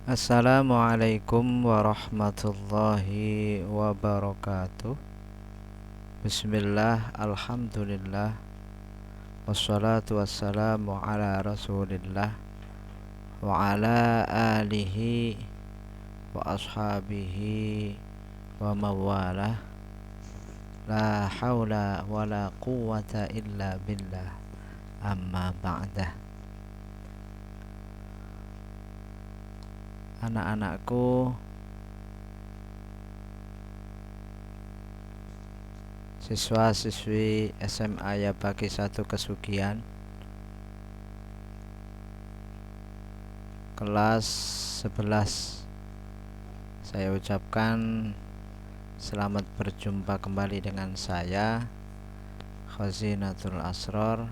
Assalamualaikum warahmatullahi wabarakatuh. Bismillah, alhamdulillah, wassalatu wassalamu ala rasulillah wa ala alihi wa ashabihi wa mawalah. La hawla wa la quwwata illa billah, amma ba'dah. Anak-anakku, siswa-siswi SMA Yabagi 1 Kesugihan, kelas 11, saya ucapkan selamat berjumpa kembali dengan saya, Khazinatul Asrar,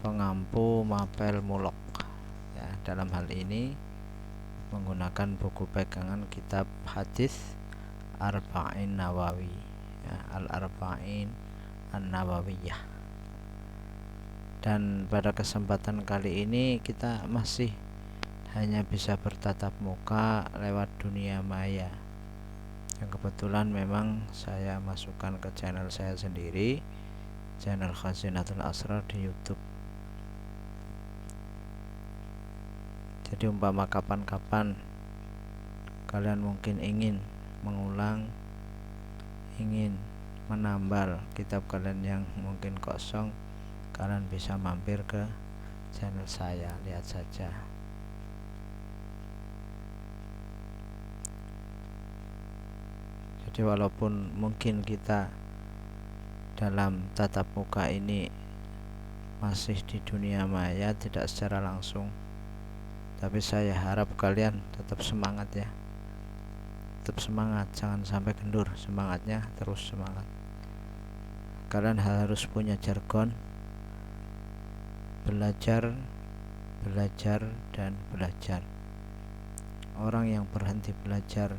pengampu mapel mulok. Ya, dalam hal ini menggunakan buku pegangan kitab hadis Arba'in Nawawi, ya, Al-Arba'in An-Nawawiyah. Dan pada kesempatan kali ini kita masih hanya bisa bertatap muka lewat dunia maya. Yang kebetulan memang saya masukkan ke channel saya sendiri, channel Khazinatul Asrar di YouTube. Jadi umpama kapan-kapan kalian mungkin ingin mengulang, ingin menambal kitab kalian yang mungkin kosong, kalian bisa mampir ke channel saya, lihat saja. Jadi walaupun mungkin kita dalam tatap muka ini masih di dunia maya, tidak secara langsung, tapi saya harap kalian tetap semangat ya. Tetap semangat, jangan sampai kendur semangatnya, terus semangat. Kalian harus punya jargon belajar, belajar, dan belajar. Orang yang berhenti belajar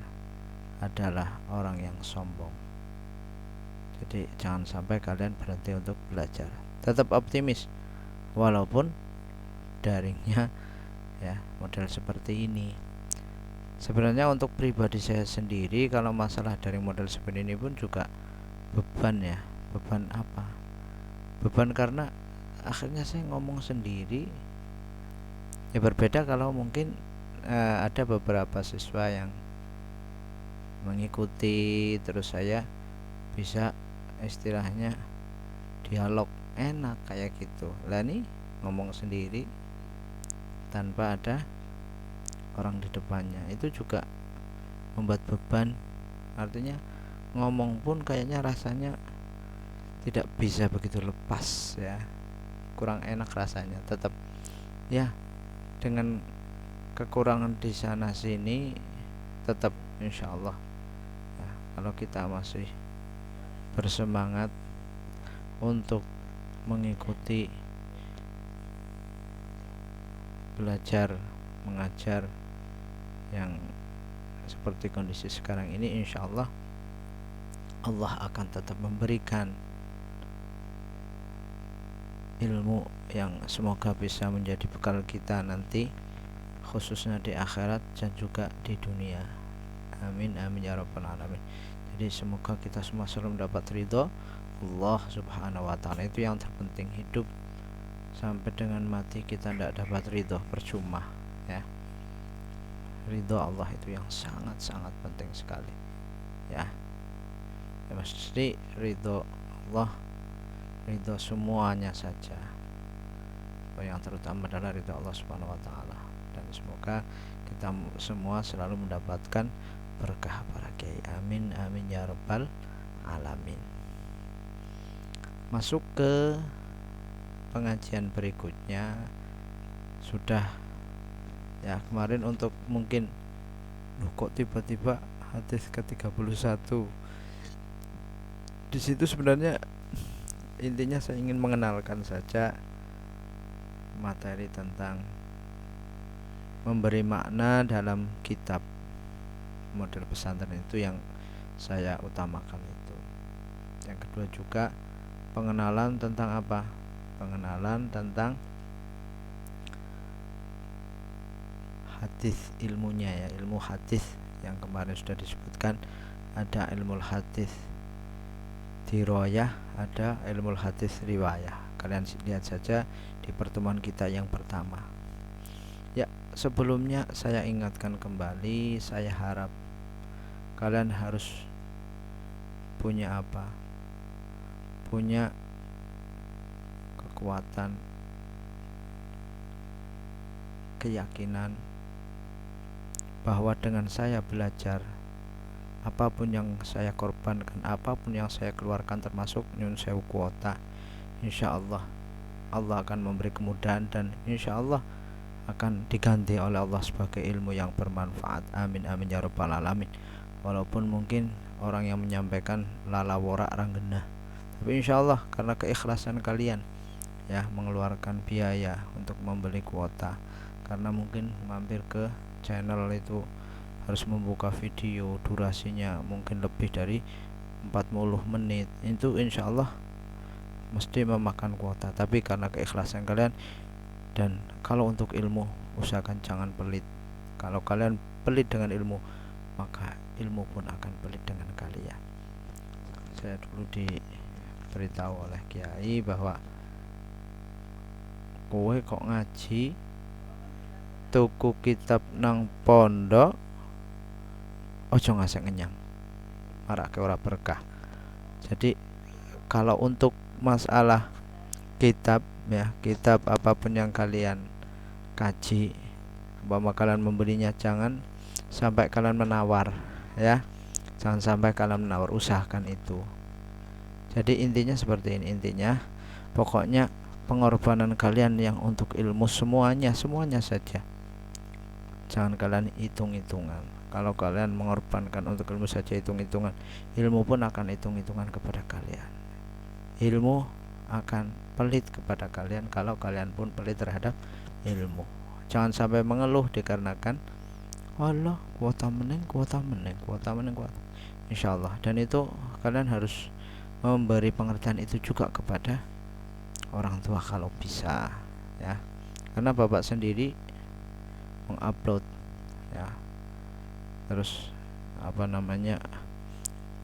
adalah orang yang sombong. Jadi jangan sampai kalian berhenti untuk belajar. Tetap optimis walaupun daringnya ya model seperti ini. Sebenarnya untuk pribadi saya sendiri, kalau masalah daring model seperti ini pun juga beban ya. Beban apa? Beban karena akhirnya saya ngomong sendiri. Ya berbeda kalau mungkin ada beberapa siswa yang mengikuti, terus saya bisa istilahnya dialog enak kayak gitu. Lah nih ngomong sendiri tanpa ada orang di depannya, itu juga membuat beban. Artinya ngomong pun kayaknya rasanya tidak bisa begitu lepas ya, kurang enak rasanya. Tetap ya, dengan kekurangan di sana sini, tetap insya Allah ya, kalau kita masih bersemangat untuk mengikuti belajar mengajar yang seperti kondisi sekarang ini, insya Allah Allah akan tetap memberikan ilmu yang semoga bisa menjadi bekal kita nanti, khususnya di akhirat dan juga di dunia. Amin amin ya rabbal alamin. Jadi semoga kita semua selalu mendapat ridho Allah subhanahu wa ta'ala. Itu yang terpenting. Hidup sampai dengan mati kita tidak dapat ridho, percuma ya. Ridho Allah itu yang sangat-sangat penting sekali ya. Ya mesti ridho Allah, ridho semuanya saja. Yang terutama adalah ridho Allah subhanahu wa ta'ala. Dan semoga kita semua selalu mendapatkan berkah para kiai. Amin amin ya rabbal alamin. Masuk ke pengajian berikutnya. Sudah ya, kemarin untuk mungkin kok tiba-tiba hadis ke-31. Di situ sebenarnya intinya saya ingin mengenalkan saja materi tentang memberi makna dalam kitab model pesantren, itu yang saya utamakan itu. Yang kedua juga pengenalan tentang apa? Pengenalan tentang hadis ilmunya ya, ilmu hadis yang kemarin sudah disebutkan. Ada ilmu hadis dirayah, ada ilmu hadis riwayah. Kalian lihat saja di pertemuan kita yang pertama. Ya, sebelumnya saya ingatkan kembali, saya harap kalian harus punya apa? Punya kekuatan, keyakinan bahwa dengan saya belajar, apapun yang saya korbankan, apapun yang saya keluarkan termasuk nyun sewu kuota, insya Allah Allah akan memberi kemudahan dan insya Allah akan diganti oleh Allah sebagai ilmu yang bermanfaat. Amin amin ya rabbal alamin. Walaupun mungkin orang yang menyampaikan lalawora ranggena, tapi insya Allah karena keikhlasan kalian ya mengeluarkan biaya untuk membeli kuota, karena mungkin mampir ke channel itu harus membuka video durasinya mungkin lebih dari 40 menit, itu insya Allah mesti memakan kuota. Tapi karena keikhlasan kalian, dan kalau untuk ilmu usahakan jangan pelit. Kalau kalian pelit dengan ilmu, maka ilmu pun akan pelit dengan kalian. Saya dulu diberitahu oleh kiai bahwa kowe kok ngaji tuku kitab nang pondok ojo ngasih ngenyang, marake ora berkah. Jadi kalau untuk masalah kitab ya, kitab apapun yang kalian kaji, umpama kalian membelinya jangan sampai kalian menawar ya, jangan sampai kalian menawar, usahakan itu. Jadi intinya seperti ini, intinya pokoknya pengorbanan kalian yang untuk ilmu semuanya saja, jangan kalian hitung-hitungan. Kalau kalian mengorbankan untuk ilmu saja hitung-hitungan, ilmu pun akan hitung-hitungan kepada kalian. Ilmu akan pelit kepada kalian kalau kalian pun pelit terhadap ilmu. Jangan sampai mengeluh dikarenakan Allah kuota meneng. Insyaallah. Dan itu kalian harus memberi pengertian itu juga kepada orang tua kalau bisa ya. Karena bapak sendiri mengupload ya, terus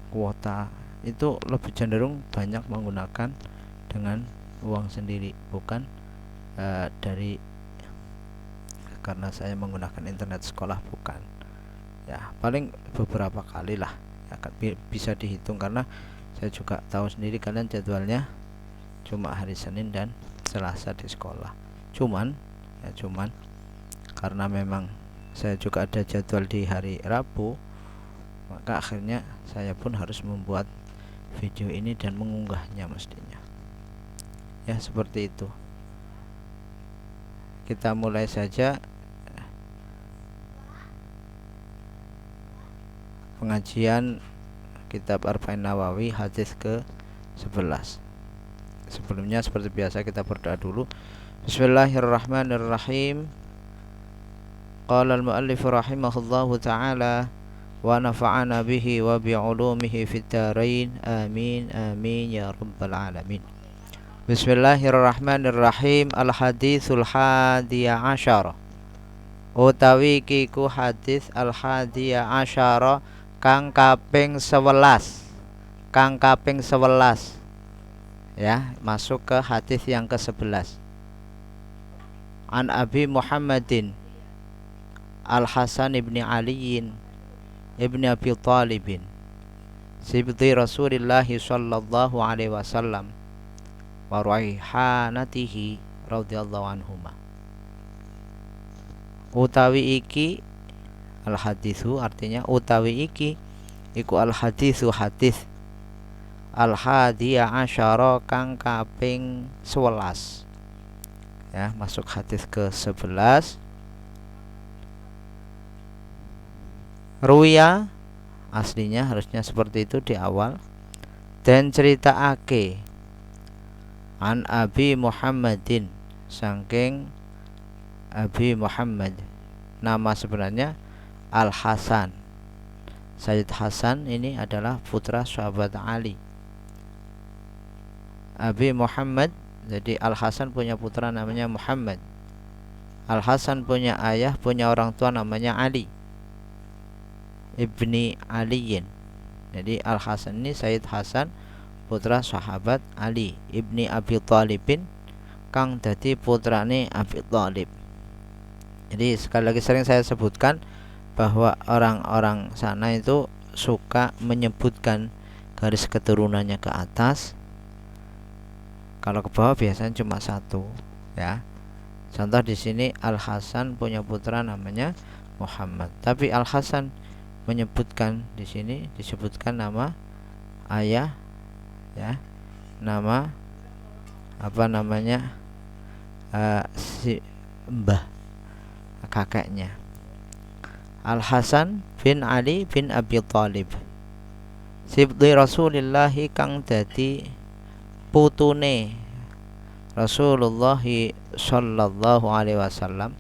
kuota itu lebih cenderung banyak menggunakan dengan uang sendiri, bukan dari karena saya menggunakan internet sekolah, bukan ya. Paling beberapa kali lah ya, bisa dihitung karena saya juga tahu sendiri kalian jadwalnya cuma hari Senin dan Selasa di sekolah. Cuman karena memang saya juga ada jadwal di hari Rabu, maka akhirnya saya pun harus membuat video ini dan mengunggahnya mestinya ya, seperti itu. Kita mulai saja pengajian kitab Arba'in Nawawi hadis ke-11. Sebelumnya seperti biasa kita berdoa dulu. Bismillahirrahmanirrahim. Qala al-muallif rahimahullahu ta'ala wa nafa'ana bihi wa bi'ulumihi fid dharain. Amin amin ya rabbal alamin. Bismillahirrahmanirrahim. Al-haditsul hadiyah asyara, utawi kiku hadis al-hadiyah asyara kang kaping 11. Ya, masuk ke hadis yang ke-11. An Abi Muhammadin Al-Hasan ibni Aliyin ibni Abi Talibin sibti Rasulillah sallallahu alaihi wasallam wa raihanatihi radhiyallahu anhuma. Utawi iki al-hadisu, artinya utawi iki iku al-hadisu hadis al-hadiyah asyara kang kaping 11 ya, masuk hadis ke-11. Ruya, aslinya harusnya seperti itu di awal, dan cerita ake an Abi Muhammadin, saking Abi Muhammad, nama sebenarnya Al-Hasan. Sayyid Hasan ini adalah putra sahabat Ali. Abi Muhammad, jadi Al-Hasan punya putra namanya Muhammad. Al Hasan punya ayah, punya orang tua namanya Ali ibni Aliyin. Jadi Al Hasan ini Sayyid Hasan putra sahabat Ali ibni Abi Thalibin kang dadi putrane Abi Thalib. Jadi sekali lagi sering saya sebutkan bahwa orang-orang sana itu suka menyebutkan garis keturunannya ke atas, kalau ke bawah biasanya cuma satu, ya. Contoh di sini Al Hasan punya putra namanya Muhammad, tapi Al Hasan menyebutkan di sini disebutkan nama ayah, ya, nama apa namanya si mbah kakeknya. Al Hasan bin Ali bin Abi Thalib sibti Rasulillah kang dadi putune Rasulullah sallallahu alaihi wasallam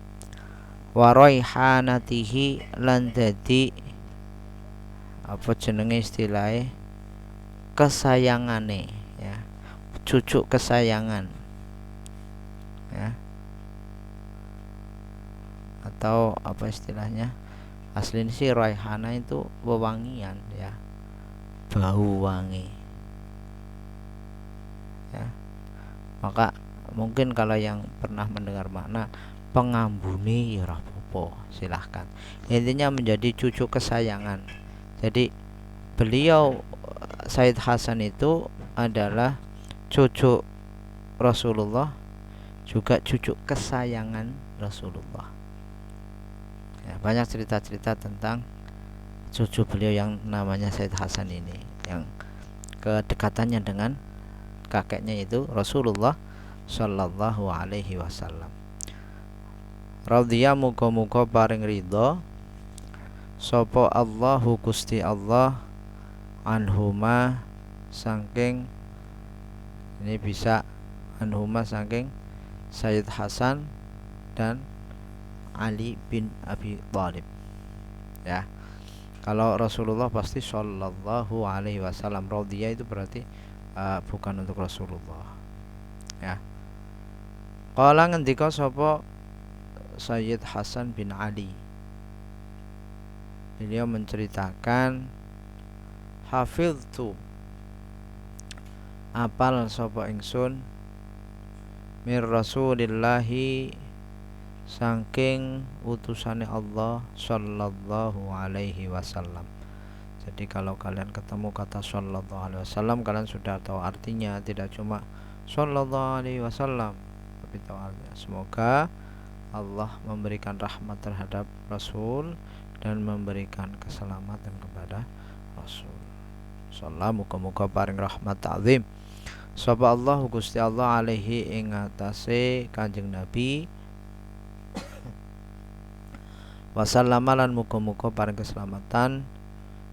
wa raihanatihi lan dadi apa jenenge istilahnya kesayangane, ya, cucu kesayangan, ya, atau apa istilahnya aslinya sih raihana itu wewangian, ya, bau wangi, ya. Maka mungkin kalau yang pernah mendengar makna pengambuni ya rapopo, silahkan. Intinya menjadi cucu kesayangan. Jadi beliau Sayyid Hasan itu adalah cucu Rasulullah, juga cucu kesayangan Rasulullah. Ya, banyak cerita-cerita tentang cucu beliau yang namanya Sayyid Hasan ini, yang kedekatannya dengan kakeknya itu Rasulullah sallallahu alaihi wasallam. Radhiya muga-muga paring ridho sapa Allahu Gusti Allah anhuma saking, ini bisa anhuma saking Sayyid Hasan dan Ali bin Abi Thalib, ya. Kalau Rasulullah pasti sallallahu alaihi wasallam. Radhiya itu berarti bukan untuk Rasulullah, ya. Qala ngendika sapa Sayyid Hasan bin Ali, beliau menceritakan hafiztu apal sapa ingsun mir Rasulillahi saking utusane Allah sallallahu alaihi wasallam. Jadi kalau kalian ketemu kata sallallahu alaihi wasallam, kalian sudah tahu artinya, tidak cuma sallallahu alaihi wasallam, tapi tahu artinya. Semoga Allah memberikan rahmat terhadap Rasul dan memberikan keselamatan kepada Rasul. Sallallahu muga-muga paring rahmat ta'zim sapa Allah Gusti Allah alaihi ing atase Kanjeng Nabi wasallama lan muga-muga paring keselamatan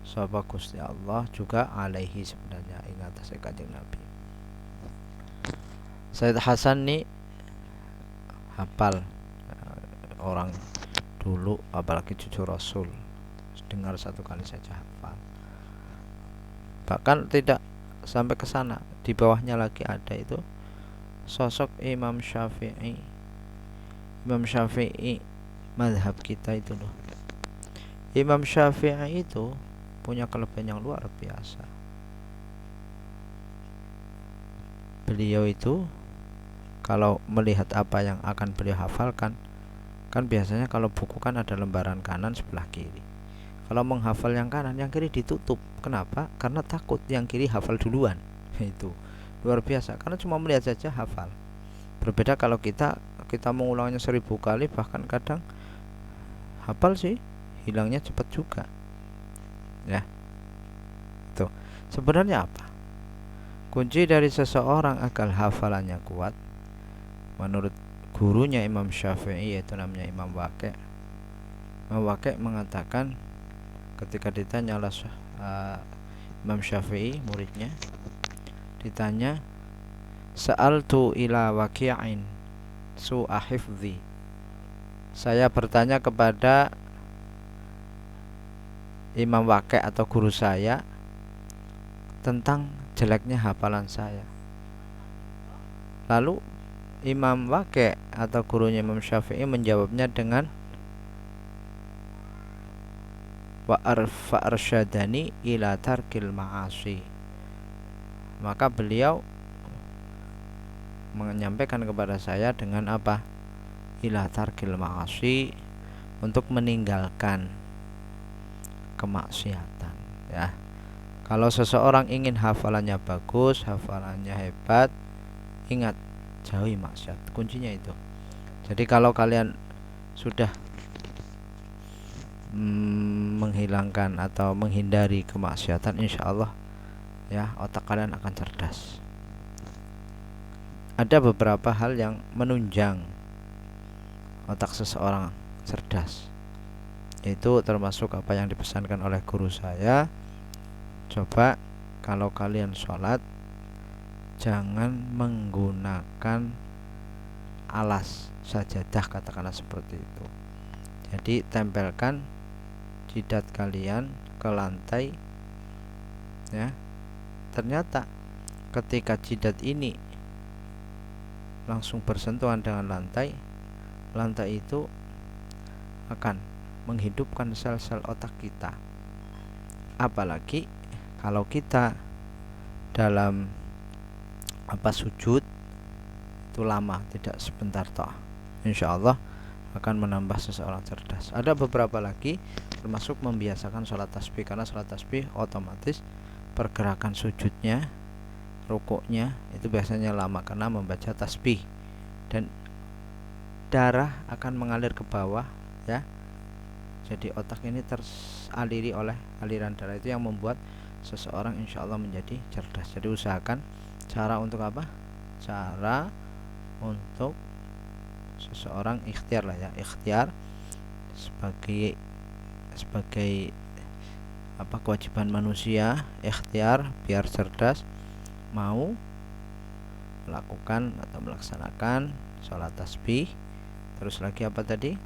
sapa Gusti Allah juga alaihi sebenarnya ing atase Kanjeng Nabi. Sayyid Hasan nih hafal orang dulu, apalagi cucu Rasul, dengar satu kali saja hafal. Bahkan tidak sampai ke sana, di bawahnya lagi ada itu sosok Imam Syafi'i. Imam Syafi'i mazhab kita itu loh. Imam Syafi'i itu punya kelebihan yang luar biasa. Beliau itu kalau melihat apa yang akan beliau hafalkan, kan biasanya kalau buku kan ada lembaran kanan sebelah kiri. Kalau menghafal yang kanan, yang kiri ditutup. Kenapa? Karena takut yang kiri hafal duluan. Itu luar biasa, karena cuma melihat saja hafal. Berbeda kalau kita mengulangnya 1000 kali, bahkan kadang hafal sih, hilangnya cepat juga, ya. Tuh, sebenarnya apa kunci dari seseorang agar hafalannya kuat? Menurut gurunya Imam Syafi'i, yaitu namanya Imam Waqi'. Imam Waqi' mengatakan ketika ditanya oleh Imam Syafi'i, muridnya ditanya, sa'altu ila Waqi'in su'a hifdzi, saya bertanya kepada Imam Waqi' atau guru saya tentang jeleknya hafalan saya. Lalu Imam Waqi' atau gurunya Imam Syafi'i menjawabnya dengan wa arsyadani ila tarkil ma'asi. Maka beliau menyampaikan kepada saya dengan apa? Ila tarkil ma'asi, untuk meninggalkan kemaksiatan, ya. Kalau seseorang ingin hafalannya bagus, hafalannya hebat, ingat, jauhi maksiat. Kuncinya itu. Jadi kalau kalian sudah menghilangkan atau menghindari kemaksiatan, insya Allah ya, otak kalian akan cerdas. Ada beberapa hal yang menunjang otak seseorang cerdas, yaitu termasuk apa yang dipesankan oleh guru saya. Coba kalau kalian sholat, jangan menggunakan alas sajadah, katakanlah seperti itu. Jadi tempelkan jidat kalian ke lantai, ya. Ternyata ketika jidat ini langsung bersentuhan dengan lantai, lantai itu akan menghidupkan sel-sel otak kita. Apalagi kalau kita dalam sujud itu lama, tidak sebentar toh, insya Allah akan menambah seseorang cerdas. Ada beberapa lagi, termasuk membiasakan sholat tasbih, karena sholat tasbih otomatis pergerakan sujudnya, rukuknya itu biasanya lama karena membaca tasbih, dan darah akan mengalir ke bawah, ya. Jadi otak ini teraliri oleh aliran darah, itu yang membuat seseorang insya Allah menjadi cerdas. Jadi usahakan cara untuk apa? Cara untuk seseorang ikhtiar lah, ya, ikhtiar sebagai kewajiban manusia, ikhtiar biar cerdas, mau melakukan atau melaksanakan sholat tasbih. Terus lagi apa tadi?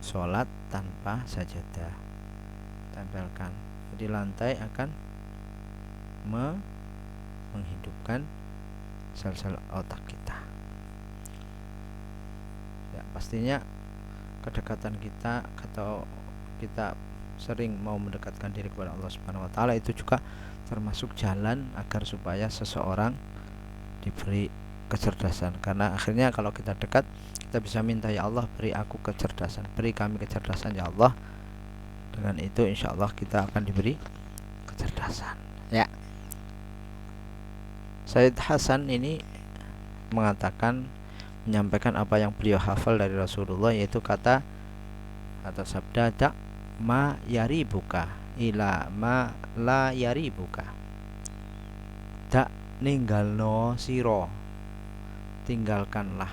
Sholat tanpa sajadah, tempelkan. Jadi lantai akan menghidupkan sel-sel otak kita, ya. Pastinya kedekatan kita atau kita sering mau mendekatkan diri kepada Allah Subhanahu wa taala itu juga termasuk jalan agar supaya seseorang diberi kecerdasan. Karena akhirnya kalau kita dekat, kita bisa minta, ya Allah beri aku kecerdasan, beri kami kecerdasan ya Allah. Dengan itu insya Allah kita akan diberi kecerdasan, ya. Sayyid Hasan ini menyampaikan apa yang beliau hafal dari Rasulullah, yaitu kata atau sabda, da ma yaribuka ila ma la yaribuka. Da ninggalno siro, tinggalkanlah,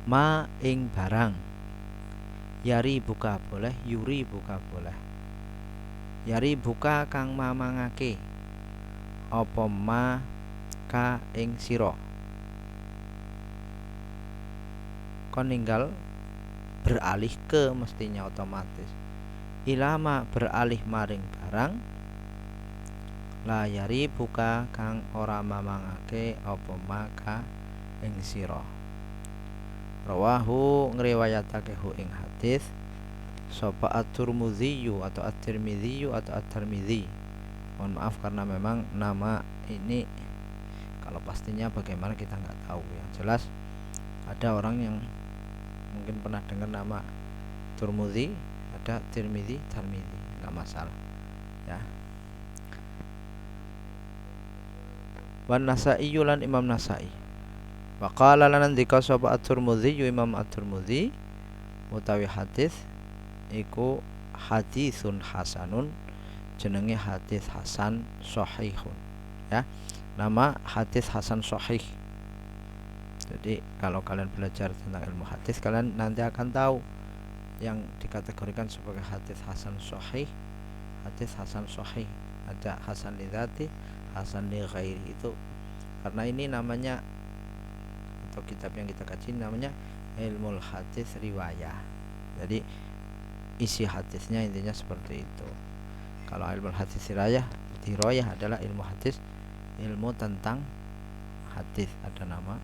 ma ing barang, yari buka boleh, yuri buka boleh. Yari buka kang mamangake, apa ma ka ing siro. Kon ninggal beralih ke, mestinya otomatis. Ilama beralih maring barang, la yari buka kang ora mamangake apa ma ka ing siro. Rawahu ngriwayatake hu ing hadis sapa at-Tirmidzi atau at-Tirmidzi atau at-Tirmidzi. Mohon maaf karena memang nama ini kalau pastinya bagaimana kita nggak tahu. Yang jelas ada orang yang mungkin pernah dengar nama Tirmidzi, ada Tirmidzi, nggak masalah, ya. Wan Nasa'i lan Imam Nasa'i. Wa qala lan dzika sapa at-Tirmidzi, Imam at-Tirmidzi, utawi hadis iku hadisun hasanun, jenenge hadis hasan sahihun, ya. Nama hadis hasan sahih. Jadi kalau kalian belajar tentang ilmu hadis, kalian nanti akan tahu yang dikategorikan sebagai hadis hasan sahih, hadis hasan sahih. Ada hasan li dzati, hasan li ghairi, itu karena ini namanya, atau kitab yang kita kaji namanya ilmu hadis riwayah. Jadi isi hadisnya intinya seperti itu. Kalau ilmu hadis riwayah adalah ilmu hadis, ilmu tentang hadis, ada nama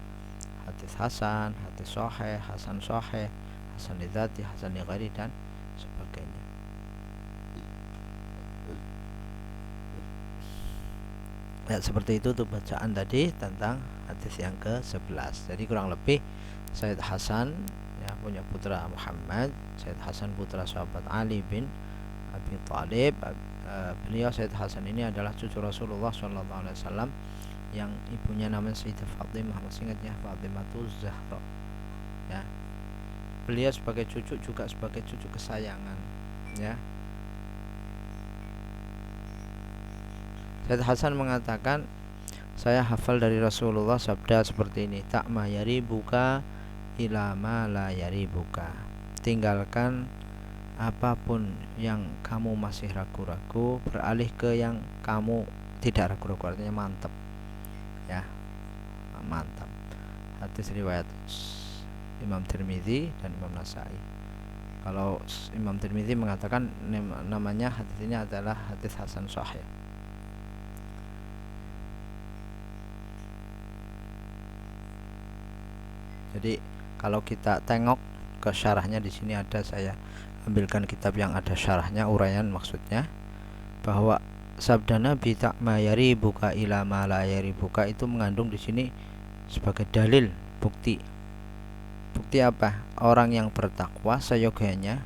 hadis hasan, hadis sahih, hasan sahih, hasan li dzati, hasan li ghairi dan sebagainya. Ya, seperti itu tuh bacaan tadi tentang hadis yang ke-11. Jadi kurang lebih Sayyid Hasan ya punya putra Muhammad, Sayyid Hasan putra sahabat Ali bin Abi Thalib. Beliau Sayyid Hasan ini adalah cucu Rasulullah SAW yang ibunya namanya Sayyidah Fatimah, masih ingat ya, Fatimatul Zahra ya. Beliau sebagai cucu juga sebagai cucu kesayangan ya. Sayyid Hasan mengatakan, saya hafal dari Rasulullah sabda seperti ini, tak mayari buka ila ma la yari buka, tinggalkan apapun yang kamu masih ragu-ragu, beralih ke yang kamu tidak ragu-ragu, artinya mantap ya, mantap. Hadis riwayat Imam Tirmidzi dan Imam Nasai. Kalau Imam Tirmidzi mengatakan namanya hadis ini adalah hadis hasan sahih. Jadi kalau kita tengok ke syarahnya, di sini ada, saya ambilkan kitab yang ada syarahnya, uraian maksudnya, bahwa sabda Nabi tak mayari buka ila ma la yari buka itu mengandung di sini sebagai dalil, bukti. Bukti apa? Orang yang bertakwa seyogyanya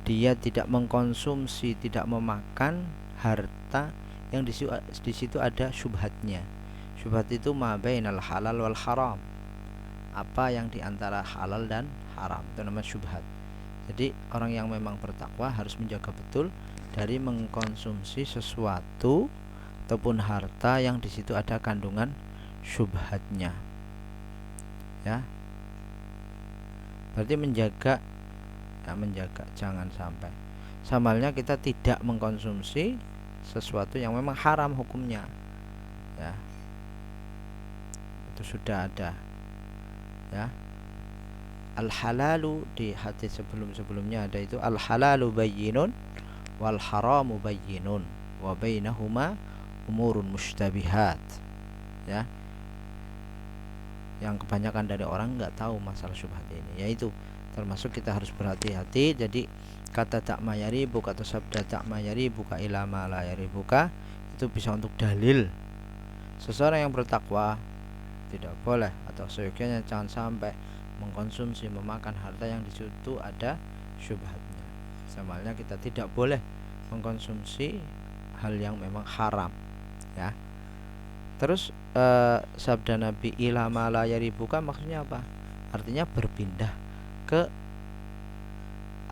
dia tidak mengkonsumsi, tidak memakan harta yang di situ ada syubhatnya. Syubhat itu ma bainal halal wal haram, apa yang diantara halal dan haram, itu namanya syubhat. Jadi orang yang memang bertakwa harus menjaga betul dari mengkonsumsi sesuatu ataupun harta yang di situ ada kandungan syubhatnya ya. Berarti menjaga ya, menjaga jangan sampai. Samalnya kita tidak mengkonsumsi sesuatu yang memang haram hukumnya ya, itu sudah ada ya. Al halalu, di hadis sebelumnya ada itu, al halalu bayyinun wal haramu bayyinun wa bainahuma umurun mushtabihat ya. Yang kebanyakan dari orang nggak tahu masalah syubhat ini, yaitu termasuk kita harus berhati-hati. Jadi kata tak mayari buka atau sabda tak mayari buka ila ma la yari buka itu bisa untuk dalil seseorang yang bertakwa tidak boleh atau seyogyanya jangan sampai mengkonsumsi, memakan harta yang di situ ada syubhatnya. Samalnya kita tidak boleh mengkonsumsi hal yang memang haram ya. Terus sabda Nabi ila ma la yari buka maksudnya apa? Artinya berpindah ke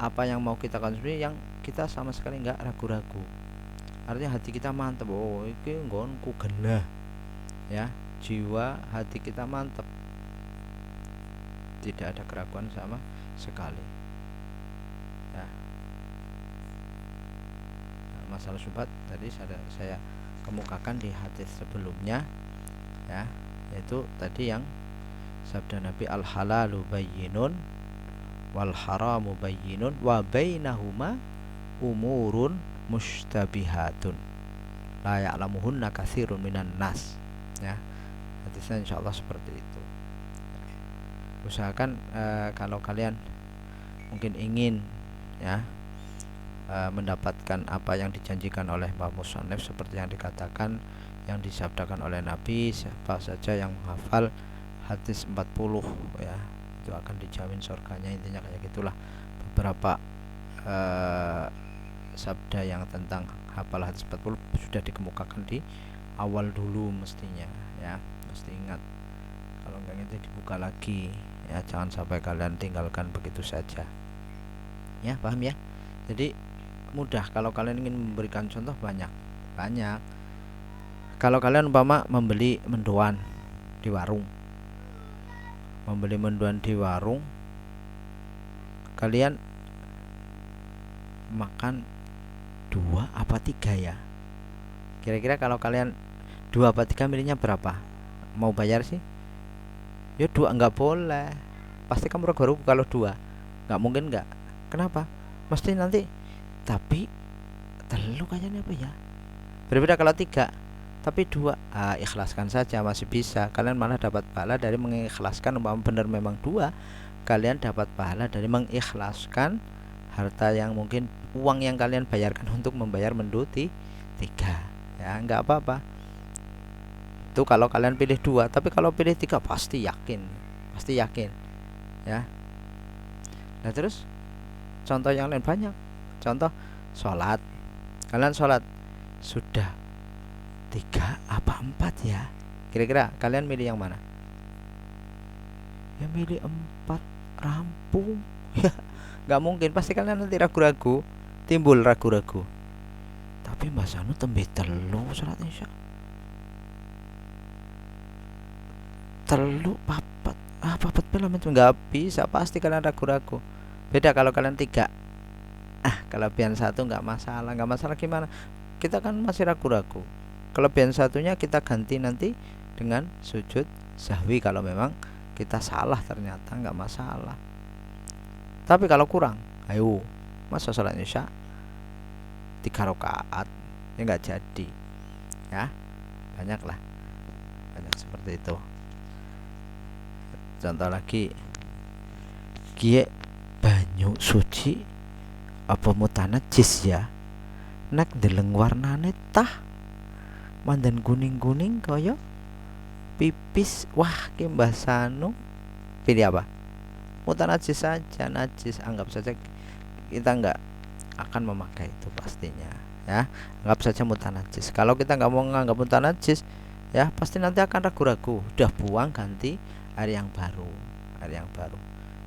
apa yang mau kita konsumsi yang kita sama sekali nggak ragu-ragu. Artinya hati kita mantap, oh iki nggonku genah ya. Jiwa hati kita mantap, tidak ada keraguan sama sekali ya. Nah, masalah syubhat tadi saya kemukakan di hadis sebelumnya ya, yaitu tadi yang sabda Nabi al halalu bayyinun wal haramu bayyinun wa bainahuma umurun mushtabihatun la ya'lamuhunna katsirun minan nas ya. Hadisnya insyaallah seperti itu. Usahakan kalau kalian mungkin ingin ya mendapatkan apa yang dijanjikan oleh Mbah Musannif seperti yang dikatakan, yang disabdakan oleh Nabi, siapa saja yang menghafal hadis 40 ya itu akan dijamin surganya, intinya kayak gitulah. Beberapa sabda yang tentang hafal hadis 40 sudah dikemukakan di awal dulu mestinya ya, mesti ingat. Kalau enggak itu dibuka lagi ya, jangan sampai kalian tinggalkan begitu saja ya, paham ya. Jadi mudah kalau kalian ingin memberikan contoh, banyak. Kalau kalian umpama membeli mendoan di warung, kalian makan 2 apa 3 ya, kira-kira kalau kalian 2 apa 3 milihnya berapa? Mau bayar sih ya 2, nggak boleh, pasti kamu ragu-ragu kalau 2, nggak mungkin nggak. Kenapa? Mesti nanti tapi terlalu kayaknya apa ya, berbeda kalau 3 tapi 2, ikhlaskan saja, masih bisa. Kalian malah dapat pahala dari mengikhlaskan. Umpama benar memang 2, kalian dapat pahala dari mengikhlaskan harta yang mungkin uang yang kalian bayarkan untuk membayar menu 3, ya nggak apa-apa. Itu kalau kalian pilih 2, tapi kalau pilih 3 pasti yakin ya. Nah terus contoh yang lain banyak. Contoh sholat, kalian sholat sudah 3 apa 4 ya, kira-kira kalian milih yang mana? Ya milih 4, rampung. Ya nggak mungkin, pasti kalian nanti ragu-ragu, timbul ragu-ragu. Tapi Mas Anu tembe telu sholat isya, telu papat, papat belum itu nggak bisa, pasti kalian ragu-ragu. Beda kalau kalian 3, kelebihan 1 nggak masalah gimana, kita kan masih ragu-ragu. Kelebihan satunya kita ganti nanti dengan sujud sahwi kalau memang kita salah, ternyata nggak masalah. Tapi kalau kurang, ayo masa sholat isya 3 rakaat ya nggak jadi ya. Banyak seperti itu. Contoh lagi, kie banyu suci apa mutanajis ya, nek deleng warnane tah mandan kuning-kuning kaya pipis, wah ki Mbah Sanu pilih apa? Mutanajis saja, najis, anggap saja kita nggak akan memakai itu pastinya ya, anggap saja mutanajis. Kalau kita nggak mau menganggap mutanajis ya, pasti nanti akan ragu-ragu, udah buang, ganti air yang baru.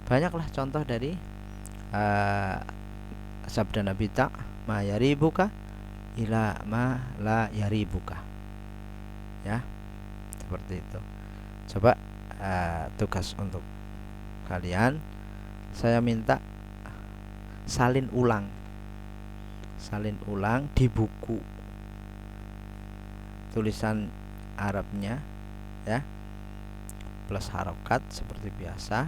Banyaklah contoh dari sabda Nabi tak ma yaribuka ila ma la yaribuka ya, seperti itu. Coba tugas untuk kalian, saya minta salin ulang di buku tulisan Arabnya ya, plus harokat seperti biasa.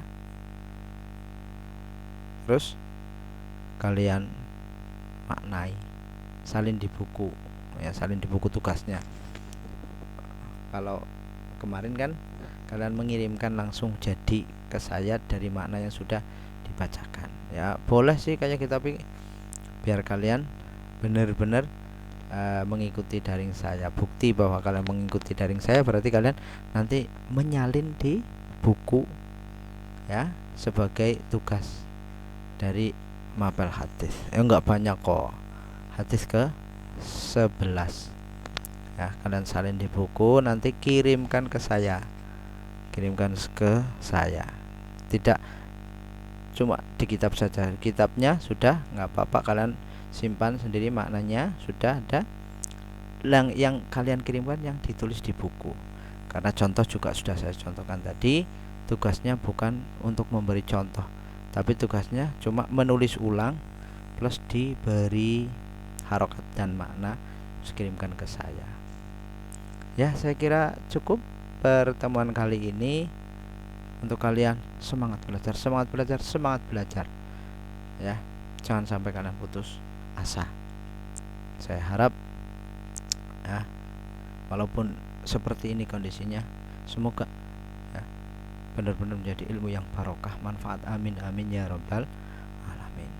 Terus kalian maknai, salin di buku ya, salin di buku tugasnya. Kalau kemarin kan kalian mengirimkan langsung jadi ke saya dari makna yang sudah dibacakan ya, boleh sih kayak kita, tapi biar kalian benar-benar mengikuti daring saya. Bukti bahwa kalian mengikuti daring saya berarti kalian nanti menyalin di buku ya, sebagai tugas dari mapel hadis. Enggak banyak kok, hadis ke 11 ya, kalian salin di buku, nanti kirimkan ke saya, tidak cuma di kitab saja. Kitabnya sudah nggak apa-apa, kalian simpan sendiri, maknanya sudah ada. Yang kalian kirimkan yang ditulis di buku, karena contoh juga sudah saya contohkan tadi. Tugasnya bukan untuk memberi contoh, tapi tugasnya cuma menulis ulang plus diberi harokat dan makna, terus kirimkan ke saya ya. Saya kira cukup pertemuan kali ini untuk kalian. Semangat belajar ya, jangan sampai kalian putus asa. Saya harap ya, walaupun seperti ini kondisinya, semoga ya benar-benar menjadi ilmu yang barokah, manfaat. Amin amin ya rabbal alamin.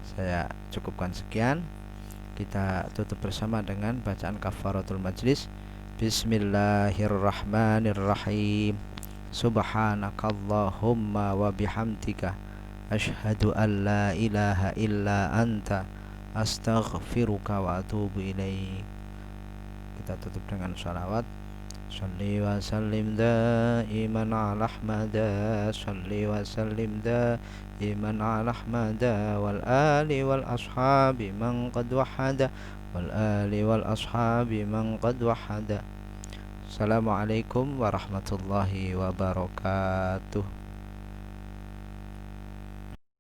Saya cukupkan sekian. Kita tutup bersama dengan bacaan kafaratul majlis. Bismillahirrahmanirrahim. Subhanakallahumma wa bihamdika asyhadu an la ilaha illa anta astaghfiruka wa atubu ilaik. Kita tutup dengan shalawat. Shalli wa sallim daiman ala ahmada, shalli wa sallim daiman ala ahmada, wal ali wal ashabi man qad wahada, wal ali wal ashabi man qad wahada. Assalamualaikum warahmatullahi wabarakatuh.